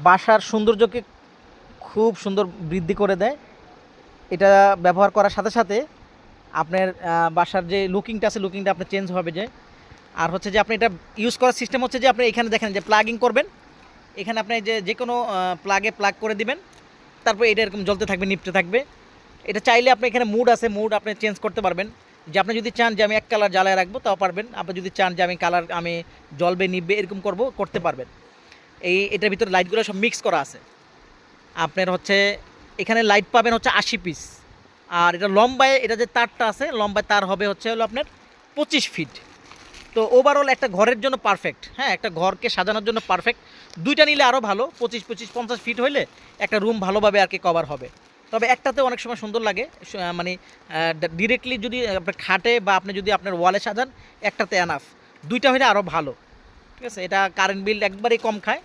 বাসার সৌন্দর্যকে খুব সুন্দর বৃদ্ধি করে দেয়। এটা ব্যবহার করার সাথে সাথে আপনার বাসার যে লুকিংটা আছে লুকিংটা আপনার চেঞ্জ হবে যে। আর হচ্ছে যে আপনি এটা ইউজ করার সিস্টেম হচ্ছে যে আপনি এখানে দেখেন যে প্লাগিং করবেন, এখানে আপনি যে কোনো প্লাগে প্লাগ করে দিবেন, তারপর এটা এরকম জ্বলতে থাকবে, নিপতে থাকবে। এটা চাইলে আপনি এখানে মুড আছে, মুড আপনি চেঞ্জ করতে পারবেন। যে আপনি যদি চান যে আমি এক কালার জ্বালায় রাখবো তাও পারবেন, আপনি যদি চান যে আমি কালার আমি জ্বলবে নিববে এরকম করতে পারবেন। এটার ভিতরে লাইটগুলো সব মিক্স করা আছে। আপনার হচ্ছে এখানে লাইট পাবেন হচ্ছে 80 পিস। আর এটা লম্বায়, এটা যে তারটা আছে লম্বায় তার হবে হচ্ছে হলো আপনার 25 ফিট। তো ওভারঅল একটা ঘরের জন্য পারফেক্ট, হ্যাঁ, একটা ঘরকে সাজানোর জন্য পারফেক্ট। দুইটা নিলে আরও ভালো, 25-25-50 ফিট হইলে একটা রুম ভালোভাবে আর কি কভার হবে। তবে একটাতে অনেক সময় সুন্দর লাগে, মানে ডিরেক্টলি যদি আপনার খাটে বা আপনি যদি আপনার ওয়ালে সাজান একটাতে এনাফ, দুইটা হলে আরও ভালো। ঠিক আছে, এটা কারেন্ট বিল একবারেই কম খায়।